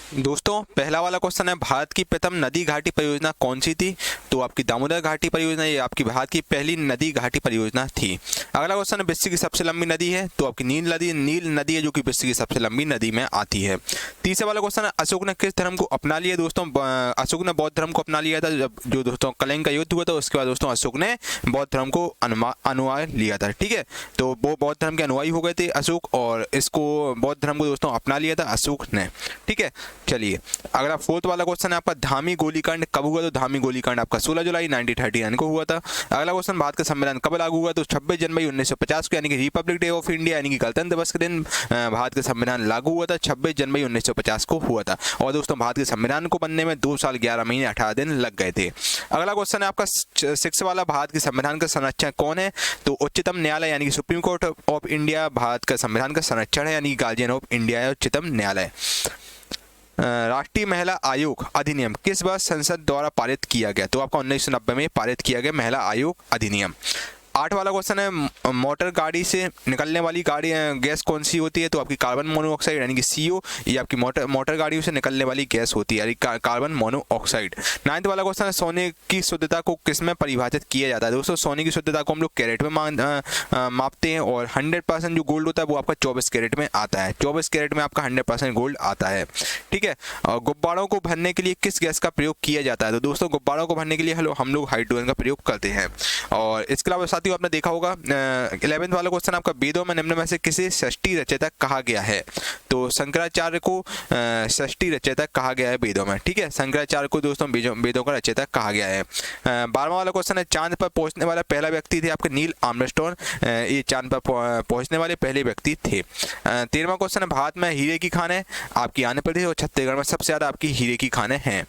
दोस्तों पहला वाला क्वेश्चन है, भारत की प्रथम नदी घाटी परियोजना कौन सी थी? तो आपकी दामोदर घाटी परियोजना, ये आपकी भारत की पहली नदी घाटी परियोजना थी। अगला क्वेश्चन है, विश्व की सबसे लंबी नदी है? तो आपकी नील नदी है, जो कि विश्व की सबसे लंबी नदी में आती है। तीसरा वाला क्वेश्चन है, अशोक ने किस धर्म को अपना लिया? दोस्तों अशोक ने बौद्ध धर्म को अपना लिया था। जब जो दोस्तों कलिंग का युद्ध हुआ था, उसके बाद दोस्तों अशोक ने बौद्ध धर्म को अनुयाय लिया था। ठीक है, तो वो बौद्ध धर्म के अनुयायी हो गए थे अशोक, और इसको बौद्ध धर्म को दोस्तों अपना लिया था अशोक ने। ठीक है, चलिए अगला फोर्थ वाला क्वेश्चन है आपका, धामी गोलीकांड कब हुआ? तो धामी गोलीकांड आपका 16 जुलाई 1939 को हुआ था। अगला क्वेश्चन, भारत का संविधान कब लागू हुआ? तो 26 जनवरी 1950 को, यानी कि रिपब्लिक डे ऑफ इंडिया, यानी कि गणतंत्र दिवस के दिन भारत का संविधान लागू हुआ था। 26 जनवरी 1950 को हुआ था। और दोस्तों भारत के संविधान को बनने में 2 साल 11 महीने 18 दिन लग गए थे। अगला क्वेश्चन है आपका 6 वाला, भारत के संविधान का संरक्षक कौन है? तो उच्चतम न्यायालय, यानी कि supreme court of India Bharat का संविधान का संरक्षण है, यानी कि गार्जियन ऑफ इंडिया है उच्चतम न्यायालय। राष्ट्रीय महिला आयोग अधिनियम किस वर्ष संसद द्वारा पारित किया गया? तो आपका 1990 में पारित किया गया महिला आयोग अधिनियम। 8 वाला क्वेश्चन है, मोटर गाड़ी से निकलने वाली गैस कौन सी होती है? तो आपकी कार्बन मोनोऑक्साइड, यानी कि CO, ये आपकी मोटर गाड़ियों से निकलने वाली गैस होती है, यानी कार्बन मोनोऑक्साइड। 9th वाला क्वेश्चन है, सोने की शुद्धता को किस में परिभाषित किया जाता है? दोस्तों सोने की शुद्धता को हम लोग कैरेट में मापते हैं, और 100% जो गोल्ड होता है वो आपका 24 कैरेट में आता है। 24 कैरेट में आपका 100% गोल्ड आता है। ठीक है, और गुब्बारों को भरने के लिए किस गैस का प्रयोग किया जाता है? तो दोस्तों गुब्बारों को भरने के लिए हम लोग हाइड्रोजन का प्रयोग करते हैं। और इसके अलावा साथियों आपने देखा होगा 11th वाला क्वेश्चन आपका, वेदों में निम्न में से किसे षष्ठी रचयिता कहा गया है? तो शंकराचार्य को षष्ठी रचयिता कहा गया है वेदों में। ठीक है, शंकराचार्य को दोस्तों वेदों का रचयिता कहा गया है। 12वां वाला क्वेश्चन है, चांद पर पहुंचने वाला पहला व्यक्ति थे आपके नील आर्मस्ट्रॉन्ग, ये चांद पर पहुंचने वाले पहले व्यक्ति थे। 13वां क्वेश्चन है, भारत में हीरे की खानें आपकी आंध्र प्रदेश और छत्तीसगढ़ में सबसे ज्यादा आपकी हीरे की खानें हैं।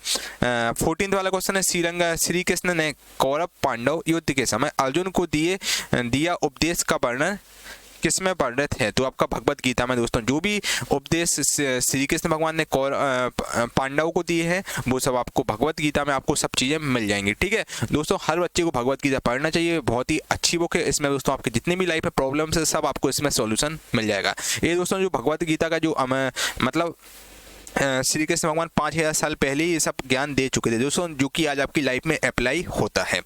14th वाला क्वेश्चन है, श्री कृष्ण ने कौरव पांडव युद्ध के समय अर्जुन को दिया उपदेश का वर्णन किसमें वर्णित है? तो आपका भगवत गीता में दोस्तों जो भी उपदेश श्री कृष्ण भगवान ने पांडवों को दिए हैं, वो सब आपको भगवत गीता में आपको सब चीज़ें मिल जाएंगी। ठीक है दोस्तों, हर बच्चे को भगवत गीता पढ़ना चाहिए, बहुत ही अच्छी बुक है। इसमें दोस्तों आपके जितने भी लाइफ में प्रॉब्लम्स है सब आपको इसमें सॉल्यूशन मिल जाएगा। ये दोस्तों जो भगवत गीता का जो मतलब श्री कृष्ण भगवान 5000 साल पहले ये सब ज्ञान दे चुके थे दोस्तों, जो कि आज आपकी लाइफ में अप्लाई होता है।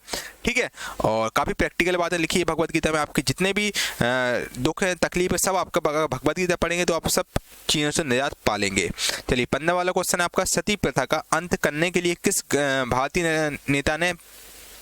ठीक है, और काफ़ी प्रैक्टिकल बातें लिखी है भगवत गीता में। आपके जितने भी दुख है तकलीफ है सब आपका भगवत गीता पढ़ेंगे तो आप सब चीज़ों से निजात पालेंगे। चलिए 15 वाला क्वेश्चन है आपका, सती प्रथा का अंत करने के लिए किस भारतीय नेता ने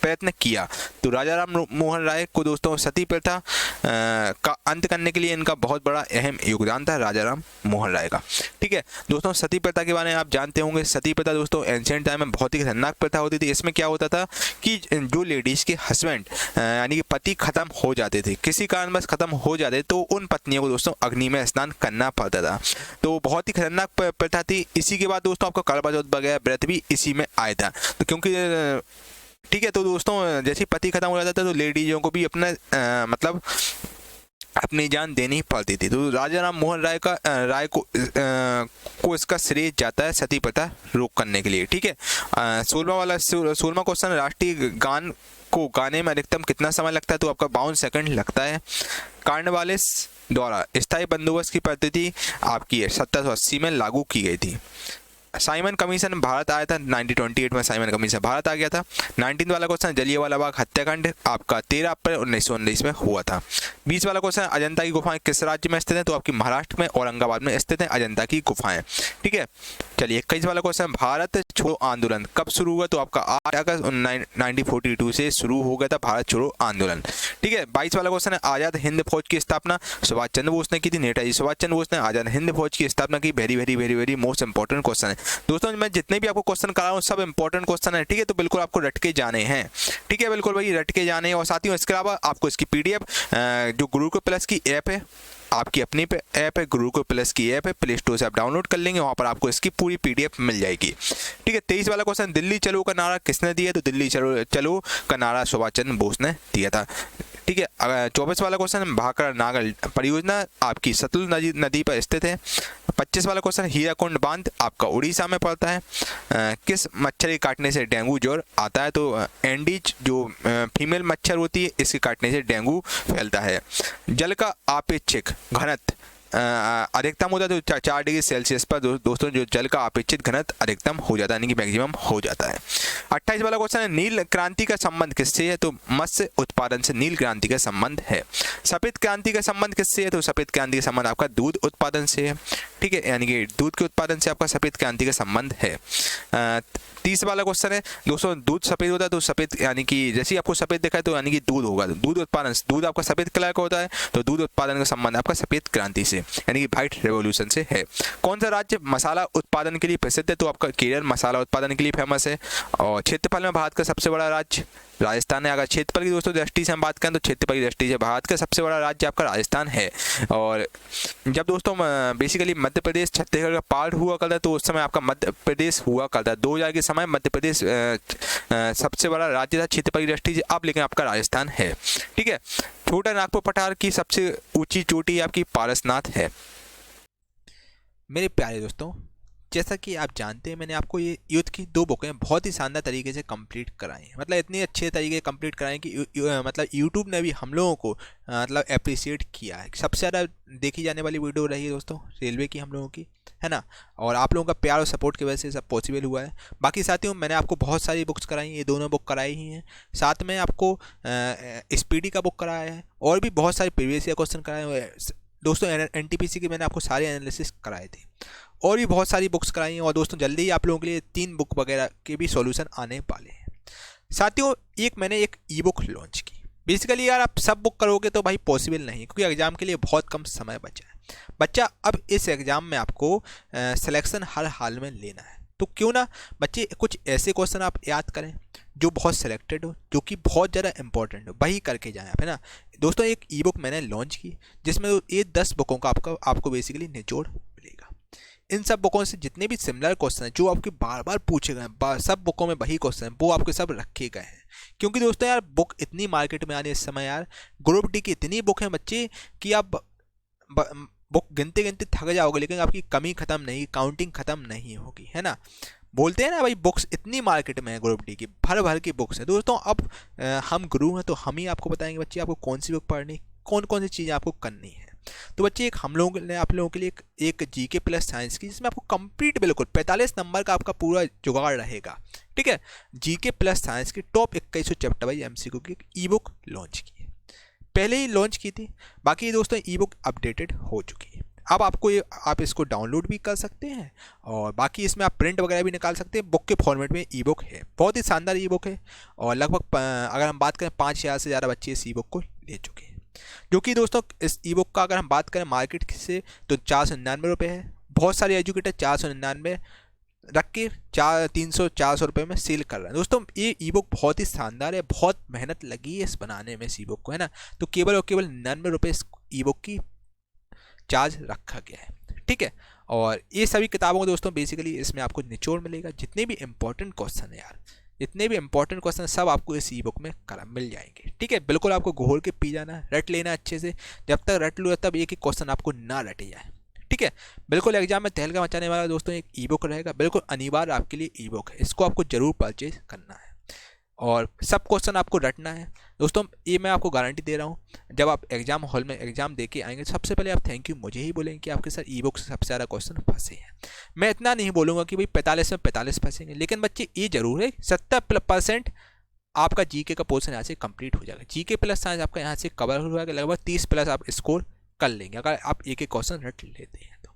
प्रयत्न किया? तो राजा राम मोहन राय को दोस्तों सती प्रथा का अंत करने के लिए इनका बहुत बड़ा अहम योगदान था, राजा राम मोहन राय का। ठीक है दोस्तों, सती प्रथा के बारे में आप जानते होंगे। सती प्रथा दोस्तों एंशिएंट टाइम में बहुत ही खतरनाक प्रथा होती थी। इसमें क्या होता था कि जो लेडीज़ के हस्बैंड यानी कि पति खत्म हो जाते थे, किसी कारणवश खत्म हो जाते, तो उन पत्नियों को दोस्तों अग्नि में स्नान करना पड़ता था। तो बहुत ही खतरनाक प्रथा थी। इसी के बाद दोस्तों आपका करवा चौथ वगैरह व्रत भी इसी में आया था। तो क्योंकि ठीक है, तो दोस्तों जैसे पति खत्म हो जाता था तो लेडीजों को भी अपना मतलब अपनी जान देनी पड़ती थी। तो राजा राम मोहन राय को इसका श्रेय जाता है सती प्रथा रोक करने के लिए। ठीक है, 16वां क्वेश्चन, राष्ट्रीय गान को गाने में अधिकतम कितना समय लगता है? तो आपका 52 सेकंड लगता है। कॉर्नवालिस द्वारा स्थायी बंदोबस्त की पद्धति आपकी 1780 में लागू की गई थी। साइमन कमीशन भारत आया था 1928 में, साइमन कमीशन भारत आ गया था। 19 वाला क्वेश्चन, जलियांवाला बाग हत्याकांड आपका 13 अप्रैल 1919 में हुआ था। 20 वाला क्वेश्चन, अजंता की गुफाएं किस राज्य में स्थित हैं? तो आपकी महाराष्ट्र में औरंगाबाद में स्थित है अजंता की गुफाएं। ठीक है, चलिए 21 वाला क्वेश्चन, भारत छोड़ो आंदोलन कब शुरू हुआ? तो आपका 8 अगस्त 1942 से शुरू हो गया था भारत छोड़ो आंदोलन। ठीक है, 22 वाला क्वेश्चन है, आजाद हिंद फौज की स्थापना सुभाष चंद्र बोस ने की थी। नेताजी सुभाष चंद्र बोस ने आजाद हिंद फौज की स्थापना की। Very very very very most important question है दोस्तों। मैं जितने भी आपको क्वेश्चन करा रहा हूँ सब इंपॉर्टेंट क्वेश्चन है। ठीक है, तो बिल्कुल आपको रट के जाने हैं। ठीक है, बिल्कुल भाई रट के जाने हैं। और साथियों इसके अलावा आपको इसकी PDF जो गुरुकुल प्लस की ऐप है, आपकी अपनी ऐप है, गुरुकुल प्लस की ऐप है, प्ले स्टोर से आप डाउनलोड कर लेंगे, वहाँ पर आपको इसकी पूरी PDF मिल जाएगी। ठीक है, 23 वाला क्वेश्चन, दिल्ली चलो का नारा किसने दिया? तो दिल्ली चलो का नारा सुभाष चंद्र बोस ने दिया था। ठीक है, 24 वाला क्वेश्चन, भाखड़ा नागल परियोजना आपकी सतलुज नदी पर स्थित है। 25 वाला क्वेश्चन, हीराकुंड बांध आपका उड़ीसा में पड़ता है। किस मच्छर के काटने से डेंगू ज्वर आता है? तो एंडीज जो फीमेल मच्छर होती है इसके काटने से डेंगू फैलता है। जल का आपेक्षिक घनत्व अधिकतम होता है तो 4 डिग्री सेल्सियस पर दोस्तों जो जल का अपेक्षित घनत्व अधिकतम हो जाता है, यानी कि मैक्सिमम हो जाता है। 28 वाला क्वेश्चन है, नील क्रांति का संबंध किससे है? तो मत्स्य उत्पादन से नील क्रांति का संबंध है। सफेद क्रांति का संबंध किससे है? तो सफेद क्रांति का संबंध आपका दूध उत्पादन से है, ठीक है, यानी कि दूध के उत्पादन से आपका सफेद क्रांति का संबंध है। 30 वाला क्वेश्चन है दोस्तों, दूध सफेद होता है तो सफेद, यानी कि जैसे ही आपको सफेद दिखा है तो यानी कि दूध होगा, दूध उत्पादन, दूध आपका सफेद कलर का होता है तो दूध उत्पादन का संबंध आपका सफेद क्रांति से, यानी कि व्हाइट रेवोल्यूशन से है। कौन सा राज्य मसाला उत्पादन के लिए प्रसिद्ध है? तो आपका केरल मसाला उत्पादन के लिए फेमस है। और क्षेत्रफल में भारत का सबसे बड़ा राज्य राजस्थान है। अगर क्षेत्रफल की दोस्तों दृष्टि से हम बात करें तो क्षेत्रफल की दृष्टि से भारत का सबसे बड़ा राज्य आपका राजस्थान है। और जब दोस्तों बेसिकली मध्य प्रदेश छत्तीसगढ़ का पार्ट हुआ करता है तो उस समय आपका मध्य प्रदेश हुआ करता है। 2000 के समय मध्य प्रदेश सबसे बड़ा राज्य था क्षेत्रफल की दृष्टि से, अब लेकिन आपका राजस्थान है, ठीक है। छोटा नागपुर पठार की सबसे ऊंची चोटी आपकी पारसनाथ है। मेरे प्यारे दोस्तों, जैसा कि आप जानते हैं मैंने आपको ये युद्ध की 2 बुकें बहुत ही शानदार तरीके से कंप्लीट कराई हैं, मतलब इतने अच्छे तरीके से कंप्लीट कराई कि मतलब यूट्यूब ने भी हम लोगों को मतलब अप्रिशिएट किया है। सबसे ज़्यादा देखी जाने वाली वीडियो रही है दोस्तों रेलवे की हम लोगों की, है ना, और आप लोगों का प्यार और सपोर्ट की वजह से सब पॉसिबल हुआ है। बाकी साथियों मैंने आपको बहुत सारी बुक्स कराई, ये दोनों बुक कराई ही हैं, साथ में आपको स्पीडी का बुक कराया है और भी बहुत सारे प्रीवियस ईयर क्वेश्चन कराए हुए हैं दोस्तों। एनटीपीसी के मैंने आपको सारे एनालिसिस कराए थे और भी बहुत सारी बुक्स कराई हैं, और दोस्तों जल्दी ही आप लोगों के लिए 3 बुक वगैरह के भी सॉल्यूशन आने वाले हैं। साथियों मैंने एक ई बुक लॉन्च की। बेसिकली यार आप सब बुक करोगे तो भाई पॉसिबल नहीं, क्योंकि एग्जाम के लिए बहुत कम समय बचा है। बच्चा अब इस एग्जाम में आपको सिलेक्शन हर हाल में लेना है, तो क्यों ना बच्चे कुछ ऐसे क्वेश्चन आप याद करें जो बहुत सिलेक्टेड हो, जो कि बहुत ज़्यादा इंपॉर्टेंट हो, वही करके जाएं आप, है ना। दोस्तों एक ई बुक मैंने लॉन्च की जिसमें ये 10 बुकों का आपको बेसिकली निचोड़ मिलेगा। इन सब बुकों से जितने भी सिमिलर क्वेश्चन हैं जो आपके बार बार पूछे गए हैं, सब बुकों में वही क्वेश्चन हैं, वो आपके सब रखे गए हैं। क्योंकि दोस्तों यार बुक इतनी मार्केट में आने इस समय यार, ग्रुप डी की इतनी बुक हैं बच्चे कि आप बुक गिनते गिनते थक जाओगे, लेकिन आपकी कमी खत्म नहीं, काउंटिंग खत्म नहीं होगी, है ना। बोलते हैं ना भाई बुक्स इतनी मार्केट में है, ग्रुप डी की भर भर की बुक्स हैं दोस्तों। अब हम गुरु हैं तो हम ही आपको बताएंगे बच्चे आपको कौन सी बुक पढ़नी, कौन कौन सी चीज़ें आपको करनी है। तो बच्चे हम लोगों ने आप लोगों के लिए एक जीके प्लस साइंस की, जिसमें आपको कंप्लीट बिल्कुल 45 नंबर का आपका पूरा जुगाड़ रहेगा, ठीक है। जीके प्लस साइंस की टॉप 2100 चैप्टर वाइज एमसीक्यू की ई बुक लॉन्च की है, पहले ही लॉन्च की थी। बाकी दोस्तों ई बुक अपडेटेड हो चुकी है, अब आप इसको डाउनलोड भी कर सकते हैं और बाकी इसमें आप प्रिंट वगैरह भी निकाल सकते हैं। बुक के फॉर्मेट में ई बुक है, बहुत ही शानदार ई बुक है, और लगभग अगर हम बात करें 5000 से ज़्यादा बच्चे इस ई बुक को ले चुके हैं। जो कि दोस्तों इस ई बुक का अगर हम बात करें मार्केट से तो 499 रुपये है। बहुत सारे एजुकेटर 499 रख के 300-400 रुपये में सेल कर रहे हैं। दोस्तों ये ई बुक बहुत ही शानदार है, बहुत मेहनत लगी है इस बनाने में इस ई बुक को, है ना। तो केवल और केवल 99 रुपये इस ई बुक की चार्ज रखा गया है, ठीक है। और ये सभी किताबों को दोस्तों बेसिकली इसमें आपको निचोड़ मिलेगा, जितने भी इंपॉर्टेंट क्वेश्चन है यार, जितने भी इंपॉर्टेंट क्वेश्चन सब आपको इस ई बुक में मिल जाएंगे, ठीक है। बिल्कुल आपको घोल के पी जाना, रट लेना अच्छे से, जब तक रट लो तब एक ही क्वेश्चन आपको ना रटे जाए, ठीक है। बिल्कुल एग्जाम में तहलका मचाने वाला दोस्तों एक ई बुक रहेगा, बिल्कुल अनिवार्य आपके लिए ई बुक है, इसको आपको जरूर परचेज करना है और सब क्वेश्चन आपको रटना है दोस्तों। ये मैं आपको गारंटी दे रहा हूँ, जब आप एग्जाम हॉल में एग्जाम दे के आएंगे सबसे पहले आप थैंक यू मुझे ही बोलेंगे कि आपके साथ ई बुक से सबसे ज़्यादा क्वेश्चन फंसे हैं। मैं इतना नहीं बोलूँगा कि भाई 45 में 45 फंसेंगे, लेकिन बच्चे ये जरूर है 70% आपका जीके का पोर्शन यहाँ से कंप्लीट हो जाएगा। जीके प्लस साइंस आपका यहाँ से कवर हो जाएगा, लगभग 30+ आप स्कोर कर लेंगे अगर आप एक एक क्वेश्चन रट लेते हैं तो,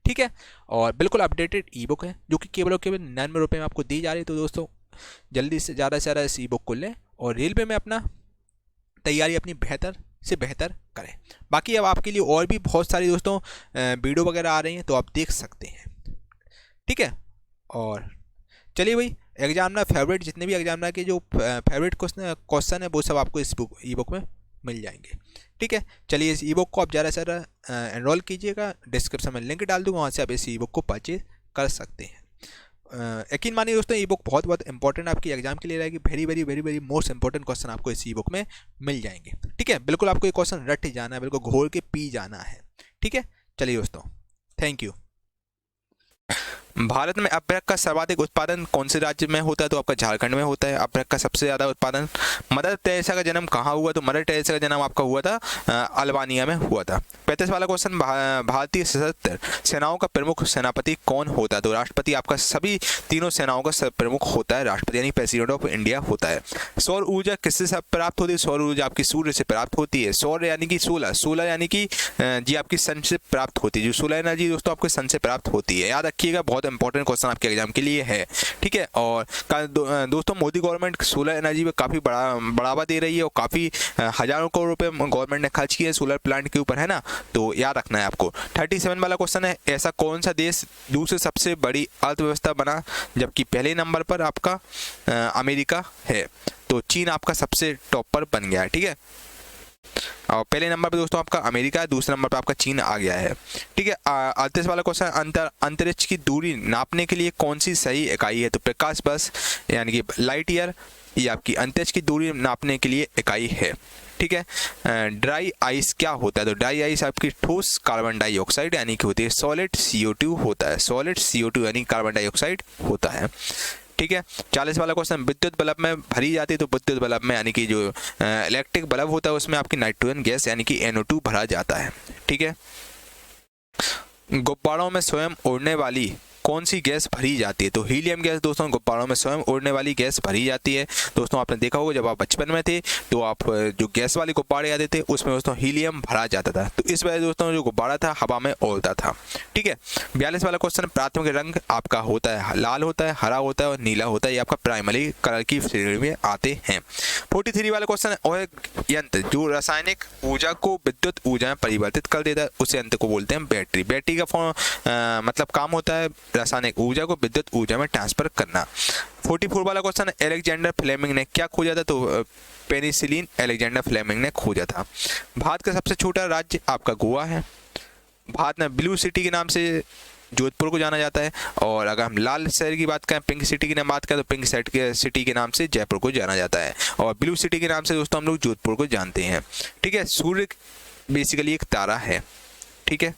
ठीक है। और बिल्कुल अपडेटेड ई बुक है जो कि केवल और केवल 99 रुपये में आपको दी जा रही है। तो दोस्तों जल्दी से ज़्यादा इस ई बुक को लें और रेलवे में अपना तैयारी अपनी बेहतर से बेहतर करें। बाकी अब आपके लिए और भी बहुत सारी दोस्तों वीडियो वगैरह आ रही हैं तो आप देख सकते हैं, ठीक है। और चलिए भाई एग्जामिनर फेवरेट जितने भी एग्जामिनर के जो फेवरेट क्वेश्चन है वो सब आपको इस ई बुक में मिल जाएंगे, ठीक है। चलिए इस ई बुक को आप ज़्यादा से ज़्यादा एनरोल कीजिएगा, डिस्क्रिप्शन में लिंक डाल दूँगा, वहाँ से आप इस ई बुक को परचेज कर सकते हैं। यकीन मानिए दोस्तों ये बुक बहुत बहुत इंपॉर्टेंट आपकी एग्जाम के लिए रहेगी। Very very very very most important question आपको इस ई बुक में मिल जाएंगे, ठीक है। बिल्कुल आपको ये क्वेश्चन रट ही जाना है, बिल्कुल घोल के पी जाना है, ठीक है। चलिए दोस्तों थैंक यू। भारत में अभ्रक का सर्वाधिक उत्पादन कौन से राज्य में होता है? तो आपका झारखंड में होता है अभ्रक का सबसे ज़्यादा उत्पादन। मदर टेरेसा का जन्म कहाँ हुआ? तो मदर टेरेसा का जन्म आपका हुआ था अल्बानिया में हुआ था। 35 वाला क्वेश्चन, भारतीय सशस्त्र सेनाओं का प्रमुख सेनापति कौन होता है? तो राष्ट्रपति आपका सभी तीनों सेनाओं का प्रमुख होता है, राष्ट्रपति यानी प्रेसिडेंट ऑफ इंडिया होता है। सौर ऊर्जा किससे प्राप्त होती है? सौर ऊर्जा आपकी सूर्य से प्राप्त होती है। सौर यानी कि सोलर यानी कि जी आपकी सन से प्राप्त होती है। जो सोलर एनर्जी दोस्तों आपके सन से प्राप्त होती है, याद रखिएगा, बहुत इंपॉर्टेंट क्वेश्चन आपके एग्जाम के लिए है। ठीक है, और दोस्तों मोदी गवर्नमेंट सोलर एनर्जी पे काफ़ी बढ़ावा दे रही है और काफ़ी हजारों करोड़ रुपए गवर्नमेंट ने खर्च किए सोलर प्लांट के ऊपर, है ना, तो याद रखना है आपको। 37 वाला क्वेश्चन है, ऐसा कौन सा देश दूसरी सबसे बड़ी अर्थव्यवस्था बना जबकि पहले नंबर पर आपका अमेरिका है? तो चीन आपका सबसे टॉप पर बन गया है। ठीक है, और पहले नंबर पे दोस्तों आपका अमेरिका है, दूसरे नंबर पे आपका चीन आ गया है। ठीक है, 38 वाला क्वेश्चन, अंतरिक्ष की दूरी नापने के लिए कौन सी सही इकाई है? तो प्रकाश वर्ष यानी कि लाइट ईयर, ये आपकी अंतरिक्ष की दूरी नापने के लिए इकाई है। ठीक है, ड्राई आइस क्या होता है? तो ड्राई आइस आपकी ठोस कार्बन डाइऑक्साइड यानी कि होती है, सॉलिड CO2 होता है, सॉलिड CO2 यानी कार्बन डाइऑक्साइड होता है। ठीक है, 40 वाला क्वेश्चन, विद्युत बल्ब में भरी जाती है? तो विद्युत बल्ब में यानी कि जो इलेक्ट्रिक बल्ब होता है उसमें आपकी नाइट्रोजन गैस यानी कि NO2 भरा जाता है। ठीक है, गुब्बारों में स्वयं उड़ने वाली कौन सी गैस भरी जाती है? तो हीलियम गैस दोस्तों गुब्बारों में स्वयं उड़ने वाली गैस भरी जाती है। दोस्तों आपने देखा होगा जब आप बचपन में थे तो आप जो गैस वाले गुब्बारे आते थे उसमें दोस्तों हीलियम भरा जाता था, तो इस वजह से दोस्तों जो गुब्बारा था हवा में उड़ता था। ठीक है, 42 वाला क्वेश्चन, प्राथमिक रंग आपका होता है लाल होता है, हरा होता है और नीला होता है, ये आपका प्राइमरी कलर की श्रेणी में आते हैं। 43 वाला क्वेश्चन, और यंत्र जो रासायनिक ऊर्जा को विद्युत ऊर्जा में परिवर्तित कर देता है उस यंत्र को बोलते हैं बैटरी। बैटरी का मतलब काम होता है रासायनिक ऊर्जा को विद्युत ऊर्जा में ट्रांसफर करना। 44 वाला क्वेश्चन, अलेक्जेंडर फ्लेमिंग ने क्या खोजा था? तो पेनिसिलिन अलेक्जेंडर फ्लेमिंग ने खोजा था। भारत का सबसे छोटा राज्य आपका गोवा है। भारत में ब्लू सिटी के नाम से जोधपुर को जाना जाता है, और अगर हम लाल शहर की बात करें, पिंक सिटी की बात करें, तो पिंक सिटी के नाम से जयपुर को जाना जाता है, और ब्लू सिटी के नाम से दोस्तों हम लोग जोधपुर को जानते हैं। ठीक है, सूर्य बेसिकली एक तारा है। ठीक है,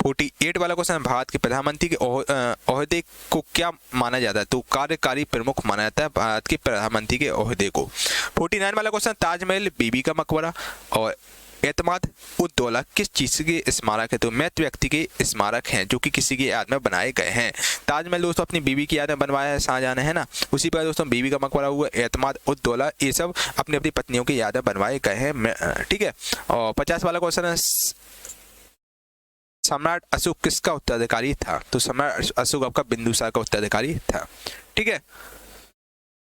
48 वाला क्वेश्चन, भारत के प्रधानमंत्री के ओहदे को क्या माना जाता है? तो कार्यकारी प्रमुख माना जाता है भारत के प्रधानमंत्री के ओहदे को। 49 वाला क्वेश्चन, ताजमहल, बीबी का मकबरा और एतमाद उद दौला किस चीज के स्मारक है? तो मृत व्यक्ति के स्मारक हैं जो कि किसी की याद में बनाए गए हैं। ताजमहल दोस्तों अपनी बीवी की याद में बनवाया है शाहजहां ने, है ना, उसी पर दोस्तों बीबी का मकबरा हुआ, एतमाद उद दौला, ये सब अपनी अपनी पत्नियों की याद में बनवाए गए हैं। ठीक है, और 50 वाला क्वेश्चन है, सम्राट अशोक किसका उत्तराधिकारी था? तो सम्राट अशोक आपका बिंदुसार का उत्तराधिकारी था। ठीक है,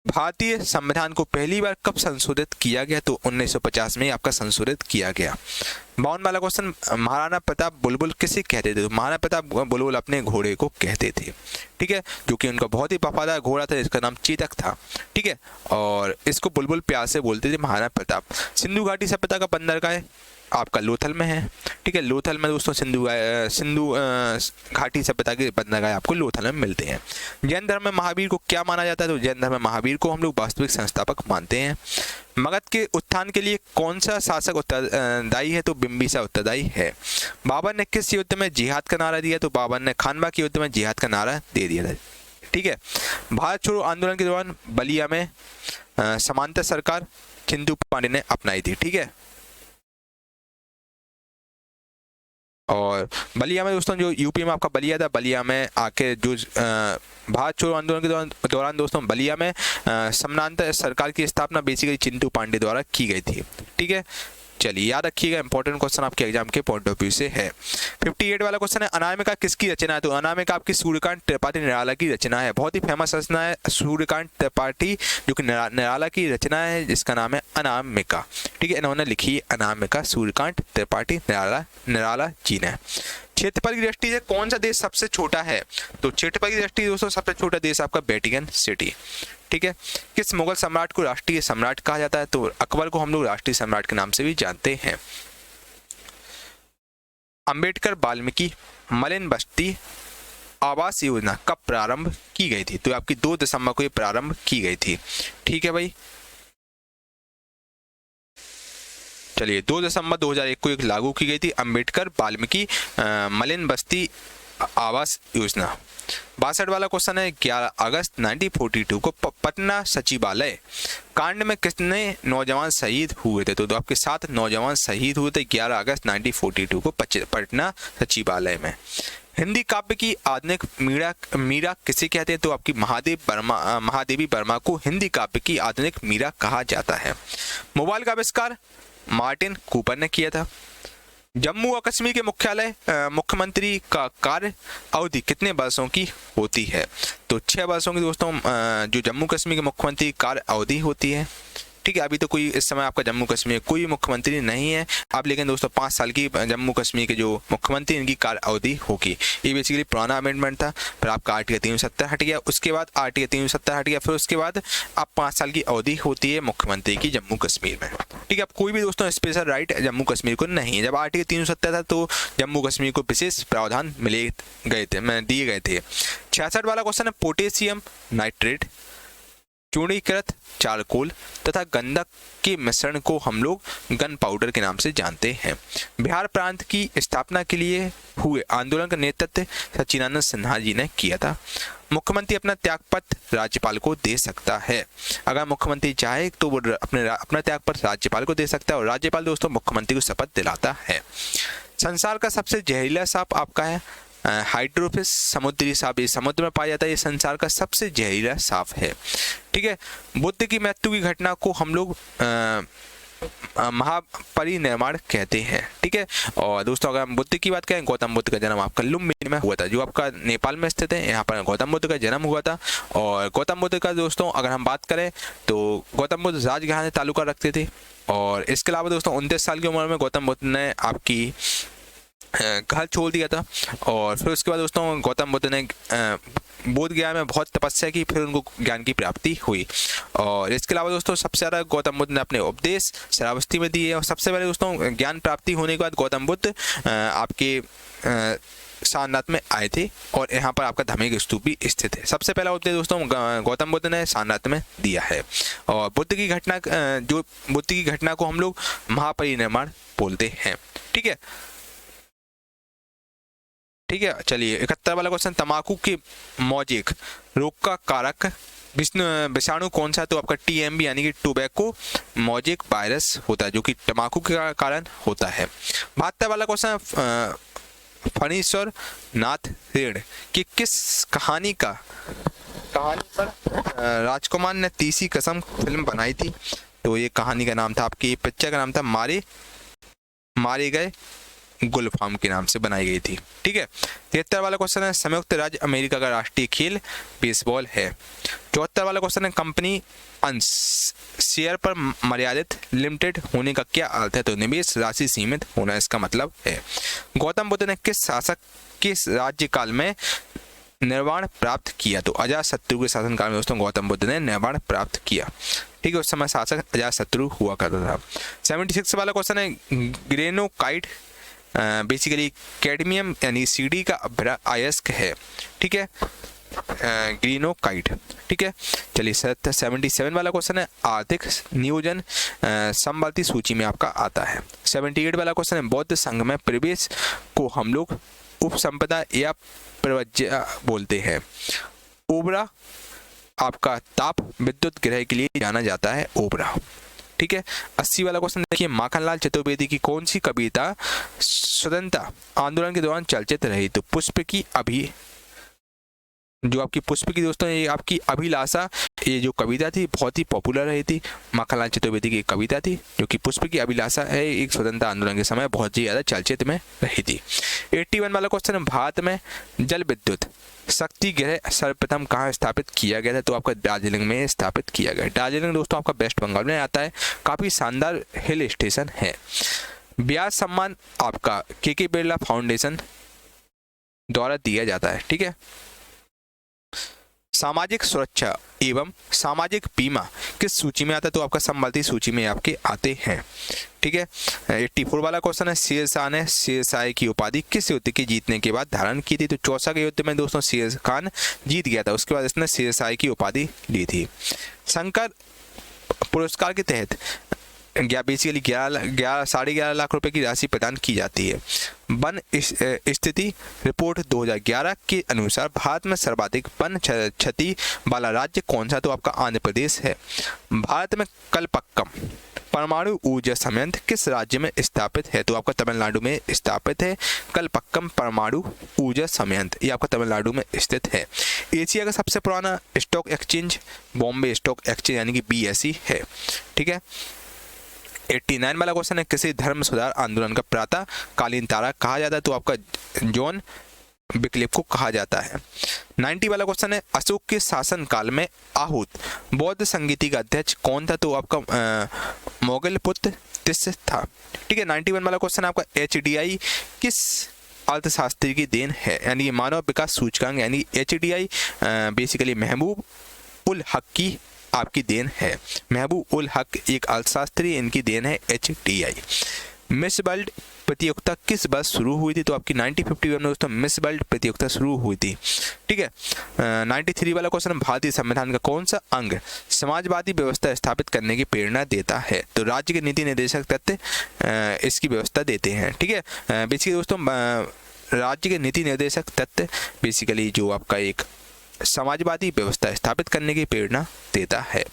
भारतीय संविधान को पहली बार कब संशोधित किया गया? तो 1950 में आपका संशोधित किया गया। 52 वाला क्वेश्चन, महाराणा प्रताप बुलबुल किसे कहते थे? तो महाराणा प्रताप बुलबुल अपने घोड़े को कहते थे। ठीक है, जो कि उनका बहुत ही वफादार घोड़ा था, इसका नाम चेतक था। ठीक है, और इसको बुलबुल प्यार से बोलते थे महाराणा प्रताप। सिंधु घाटी सभ्यता का बंदरगाह आपका लोथल में है। ठीक है, लोथल में दोस्तों सिंधु घाटी सभ्यता के बंदरगाह आपको लोथल में मिलते हैं। जैन धर्म में महावीर को क्या माना जाता है? तो जैन धर्म में महावीर को हम लोग वास्तविक संस्थापक मानते हैं। मगध के उत्थान के लिए कौन सा शासक उत्तरदायी है? तो बिंबिसार उत्तरदायी है। बाबर ने किस युद्ध में जिहाद का नारा दिया? तो बाबर ने खानवा के युद्ध में जिहाद का नारा दे दिया था। ठीक है, भारत छोड़ो आंदोलन के दौरान बलिया में समांतर सरकार चिंटू पांडे ने अपनाई थी। ठीक है, और बलिया में दोस्तों जो यूपी में आपका बलिया था, बलिया में आके जो भारत छोड़ो आंदोलन के दौरान दोस्तों बलिया में समांतर सरकार की स्थापना बेसिकली चिंटू पांडे द्वारा की गई थी। ठीक है, चलिए याद रखिएगा, इंपॉर्टेंट क्वेश्चन आपके एग्जाम के पॉइंट ऑफ व्यू से है। 58 वाला क्वेश्चन है, अनामिका किसकी रचना है? तो अनामिका आपकी सूर्यकांत त्रिपाठी निराला की रचना है। बहुत ही फेमस रचना है सूर्यकांत त्रिपाठी, जो कि निराला की रचना है, जिसका नाम है अनामिका। ठीक है, इन्होंने लिखी अनामिका सूर्यकांत त्रिपाठी निराला जी ने। क्षेत्रफल की दृष्टि से कौन सा देश सबसे छोटा है? तो क्षेत्रफल की दृष्टि दोस्तों सबसे छोटा देश आपका वेटिकन सिटी। ठीक है, किस मुगल सम्राट को राष्ट्रीय सम्राट कहा जाता है? तो अकबर को हम लोग राष्ट्रीय सम्राट के नाम से भी जानते हैं। अंबेडकर वाल्मीकि मलिन बस्ती आवास योजना कब प्रारंभ की गई थी? तो आपकी 2 दिसंबर को ये प्रारंभ की गई थी। ठीक है भाई, चलिए 2 दिसंबर 2001 को एक लागू की गई थी अंबेडकर वाल्मीकि मलिन बस्ती आवास योजना। 62 वाला क्वेश्चन है 11 अगस्त 1942 को पटना सचिवालय कांड में कितने नौजवान शहीद हुए थे? तो आपके 7 नौजवान शहीद हुए थे 11 अगस्त 1942 को पटना सचिवालय में। हिंदी काव्य की आधुनिक मीरा किसे कहते हैं? तो आपकी महादेवी वर्मा को हिंदी काव्य की आधुनिक मीरा कहा जाता है। मोबाइल का आविष्कार मार्टिन कूपर ने किया था। जम्मू और कश्मीर के मुख्यमंत्री का कार्य अवधि कितने वर्षों की होती है? तो 6 वर्षों की दोस्तों जो जम्मू कश्मीर के मुख्यमंत्री कार्य अवधि होती है। ठीक है, अभी तो कोई इस समय आपका जम्मू कश्मीर कोई मुख्यमंत्री नहीं है अब, लेकिन दोस्तों 5 साल की जम्मू कश्मीर के जो मुख्यमंत्री इनकी कार्य अवधि होगी। ये बेसिकली पुराना अमेंडमेंट था, फिर आपका आर्टिकल 370 हट गया, उसके बाद आर्टिकल 370 हट गया, फिर उसके बाद अब 5 साल की अवधि होती है मुख्यमंत्री की जम्मू कश्मीर में। ठीक है, अब कोई भी दोस्तों स्पेशल राइट जम्मू कश्मीर को नहीं है। जब आर्टिकल 370 था तो जम्मू कश्मीर को विशेष प्रावधान दिए गए थे। 66 वाला क्वेश्चन है पोटेशियम नाइट्रेट, चूर्णीकृत चारकोल तथा गंधक के मिश्रण को हम लोग गन पाउडर के नाम से जानते हैं। बिहार प्रांत की स्थापना के लिए हुए आंदोलन का नेतृत्व सच्चिदानंद सिन्हा जी ने किया था। मुख्यमंत्री अपना त्यागपत्र राज्यपाल को दे सकता है। अगर मुख्यमंत्री चाहे तो वो अपना त्यागपत्र राज्यपाल को दे सकता है, और राज्यपाल दोस्तों मुख्यमंत्री को शपथ दिलाता है। संसार का सबसे जहरीला सांप आपका है हाइड्रोफिस समुद्री सांप, ये समुद्र में पाया जाता है, ये संसार का सबसे जहरीला सांप है। ठीक है, बुद्ध की मृत्यु की घटना को हम लोग महापरिनिर्वाण कहते हैं। ठीक है, और दोस्तों अगर हम बुद्ध की बात करें, गौतम बुद्ध का जन्म आपका लुम्बिनी में हुआ था, जो आपका नेपाल में स्थित है। यहाँ पर गौतम बुद्ध का जन्म हुआ था। और गौतम बुद्ध का दोस्तों अगर हम बात करें तो गौतम बुद्ध राजगृह से ताल्लुका रखते थे। और इसके अलावा दोस्तों 29 साल की उम्र में गौतम बुद्ध ने आपकी घर छोड़ दिया था। और फिर उसके बाद दोस्तों गौतम बुद्ध ने बोध गया में बहुत तपस्या की, फिर उनको ज्ञान की प्राप्ति हुई। और इसके अलावा दोस्तों सबसे ज़्यादा गौतम बुद्ध ने अपने उपदेश श्रावस्ती में दिए। और सबसे पहले दोस्तों ज्ञान प्राप्ति होने के बाद गौतम बुद्ध आपके सारनाथ में आए थे, और यहाँ पर आपका धार्मिक स्तूप भी स्थित है। सबसे पहला उपदेश दोस्तों गौतम बुद्ध ने सारनाथ में दिया है। और बुद्ध की घटना को हम लोग महापरिनिर्वाण बोलते हैं। ठीक है, चलिए 71 वाला क्वेश्चन, तंबाकू के मौजिक रोग का कारक विषाणु कौन सा है? तो आपका TMV यानी कि टोबैको मौजिक वायरस होता है, जो कि तंबाकू के कारण होता है। 72 वाला क्वेश्चन, फणीश्वर नाथ रेण की किस कहानी पर राजकुमार ने तीसरी कसम फिल्म बनाई थी? तो ये कहानी का नाम था, आपकी पिक्चर का नाम था मारे गए गुलफाम के नाम से बनाई गई थी। ठीक है, 73 वाला क्वेश्चन है, संयुक्त राज्य अमेरिका का राष्ट्रीय खेल बेसबॉल है। 74 वाला क्वेश्चन है, कंपनी अंश शेयर पर मर्यादित लिमिटेड होने का क्या अर्थ है? तो निवेश राशि सीमित होना इसका मतलब है। गौतम बुद्ध ने किस शासक के राज्यकाल में निर्वाण प्राप्त किया? तो अजातशत्रु के शासनकाल में दोस्तों गौतम बुद्ध ने निर्वाण प्राप्त किया। ठीक है, उस समय शासक अजातशत्रु हुआ करता था। 76 वाला क्वेश्चन है, ग्रेनोकाइट बेसिकली कैडमियम यानी CD का अयस्क है। ठीक है, ग्रेनोकाइट। ठीक है, चलिए 77 वाला क्वेश्चन है, आर्थिक नियोजन संबंधी सूची में आपका आता है। 78 वाला क्वेश्चन है, बौद्ध संघ में प्रवेश को हम लोग उपसंपदा या प्रवज्य बोलते हैं। ओबरा आपका ताप विद्युत ग्रह के लिए जाना जाता है, ओबरा। ठीक है, 80 वाला क्वेश्चन देखिए, माखनलाल चतुर्वेदी की कौन सी कविता स्वतंत्रता आंदोलन के दौरान चर्चित रही? तो पुष्प की दोस्तों ये आपकी अभिलाषा, ये जो कविता थी बहुत ही पॉपुलर रही थी। माखनलाल चतुर्वेदी की कविता थी जो कि पुष्प की अभिलाषा है, एक स्वतंत्रता आंदोलन के समय बहुत ही ज़्यादा चर्चित में रही थी। 81 वाला क्वेश्चन है, भारत में जल विद्युत शक्ति गृह सर्वप्रथम कहाँ स्थापित किया गया था? तो आपका दार्जिलिंग में स्थापित किया गया। दार्जिलिंग दोस्तों आपका वेस्ट बंगाल में आता है, काफ़ी शानदार हिल स्टेशन है। ब्याज सम्मान आपका KK बिरला फाउंडेशन द्वारा दिया जाता है। ठीक है, सामाजिक सुरक्षा एवं सामाजिक बीमा किस सूची में आता है? तो आपका संबंधी सूची में आपके आते हैं। ठीक है, 84 वाला क्वेश्चन है, शेरशाह ने शेरशाह की उपाधि किस युद्ध के जीतने के बाद धारण की थी? तो चौसा के युद्ध में दोस्तों शेर खान जीत गया था, उसके बाद इसने शेरशाह की उपाधि ली थी। शंकर पुरस्कार के तहत बेसिकली 11.5 लाख रुपए की राशि प्रदान की जाती है। वन स्थिति रिपोर्ट 2011 के अनुसार भारत में सर्वाधिक वन क्षति वाला राज्य कौन सा? तो आपका आंध्र प्रदेश है। भारत में कलपक्कम परमाणु ऊर्जा संयंत्र किस राज्य में स्थापित है? तो आपका तमिलनाडु में स्थापित है। कलपक्कम परमाणु ऊर्जा संयंत्र ये आपका तमिलनाडु में स्थित है। एशिया का सबसे पुराना stock exchange Bombay stock exchange यानी कि BSE है। ठीक है। 89 वाला क्वेश्चन है, किसी धर्म सुधार आंदोलन का प्रातः कालीन तारा कहा जाता है? तो आपका जॉन विक्लिफ को कहा जाता है। 90 वाला क्वेश्चन है, अशोक के शासन काल में आहूत बौद्ध संगीति का अध्यक्ष कौन था? तो आपका मोगलपुत्र तिस्य था। ठीक है। 91 वाला क्वेश्चन आपका HDI किस अर्थशास्त्री की देन है? यानी मानव विकास सूचकांक यानी HDI बेसिकली महबूब उल हक की आपकी देन है। महबूब उल हक एक अर्थशास्त्री, इनकी देन है HDI। मिस वर्ल्ड प्रतियोगिता किस वर्ष शुरू हुई थी? तो आपकी 1951 में दोस्तों मिस वर्ल्ड प्रतियोगिता शुरू हुई थी। ठीक है। 93 वाला क्वेश्चन, भारतीय संविधान का कौन सा अंग समाजवादी व्यवस्था स्थापित करने की प्रेरणा देता है? तो राज्य के नीति निर्देशक तत्व इसकी व्यवस्था देते हैं। ठीक है। बेसिकली दोस्तों राज्य के नीति निर्देशक तत्व बेसिकली जो आपका एक समाजवादी व्यवस्था स्थापित करने की प्रेरणा देता है।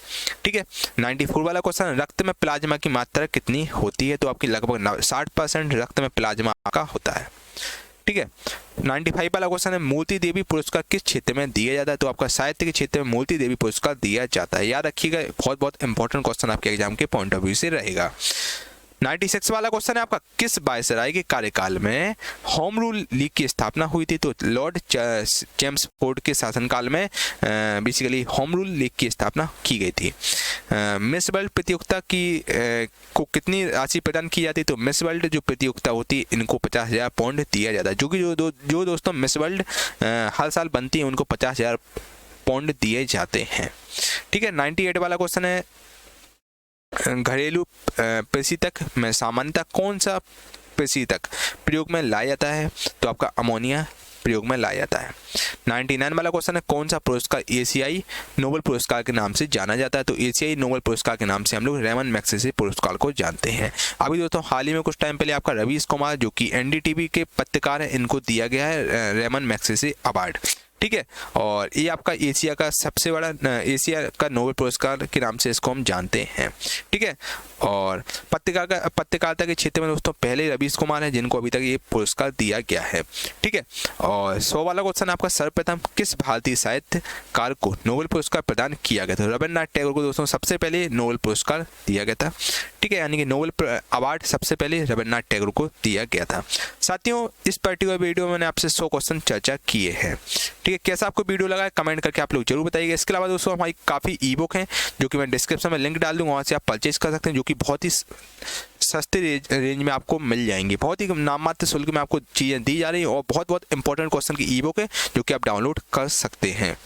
ठीक है। 94 वाला क्वेश्चन, रक्त में प्लाज्मा की मात्रा कितनी होती है? तो आपकी लगभग 60% रक्त में प्लाज्मा का होता है। ठीक है। 95 वाला क्वेश्चन है, मूर्ति देवी पुरस्कार किस क्षेत्र में दिया जाता है? तो आपका साहित्य के क्षेत्र में मूर्ति देवी पुरस्कार दिया जाता है। याद रखिएगा, बहुत इंपॉर्टेंट क्वेश्चन आपके एग्जाम के पॉइंट ऑफ व्यू से रहेगा। 96 वाला क्वेश्चन है आपका, किस वायसराय के कार्यकाल में होम रूल लीग की स्थापना हुई थी? तो लॉर्ड चेम्सफोर्ड के शासनकाल में बेसिकली होम रूल लीग की स्थापना की गई थी। मिस वर्ल्ड प्रतियोगिता की को कितनी राशि प्रदान की जाती है? तो मिस वर्ल्ड जो प्रतियोगिता होती है इनको 50,000 पाउंड दिया जाता है। जो कि जो दोस्तों मिस वर्ल्ड हर साल बनती है उनको 50,000 पाउंड दिए जाते हैं। ठीक है। 98 वाला क्वेश्चन है, घरेलू प्रशीतक में सामान्यतः कौन सा प्रशीतक प्रयोग में लाया जाता है? तो आपका अमोनिया प्रयोग में लाया जाता है। 99 वाला क्वेश्चन है, कौन सा पुरस्कार एशियाई नोबेल पुरस्कार के नाम से जाना जाता है? तो एशियाई नोबेल पुरस्कार के नाम से हम लोग रेमन मैग्सेसे पुरस्कार को जानते हैं। अभी दोस्तों हाल ही में कुछ टाइम पहले आपका रवीश कुमार जो कि NDTV के पत्रकार है, इनको दिया गया है रेमन मैग्सेसे अवार्ड। ठीक है। और ये आपका एशिया का सबसे बड़ा एशिया का नोबेल पुरस्कार के नाम से इसको हम जानते हैं। ठीक है। और पत्रकारिता के क्षेत्र में दोस्तों पहले रवीश कुमार है जिनको अभी तक ये पुरस्कार दिया गया है। ठीक है। और 100 वाला क्वेश्चन आपका, सर्वप्रथम किस भारतीय साहित्यकार को नोबेल पुरस्कार प्रदान किया गया था? रविन्द्रनाथ टैगोर को दोस्तों सबसे पहले नोबेल पुरस्कार दिया गया था। ठीक है। यानी कि नोबेल अवार्ड सबसे पहले रविन्द्रनाथ टैगोर को दिया गया था। साथियों, इस पर्टिकुलर वीडियो में मैंने आपसे 100 क्वेश्चन चर्चा किए हैं। ठीक है। कैसा आपको वीडियो लगा है कमेंट करके आप लोग जरूर बताइएगा। इसके अलावा दोस्तों हमारी काफ़ी ई बुक हैं जो कि मैं डिस्क्रिप्शन में लिंक डाल दूंगा, वहाँ से आप परचेज कर सकते हैं, जो कि बहुत ही सस्ते रेंज में आपको मिल जाएंगी। बहुत ही नाममात्र शुल्क में आपको चीज़ें दी जा रही हैं और बहुत इंपॉर्टेंट क्वेश्चन की ई बुक है जो कि आप डाउनलोड कर सकते हैं।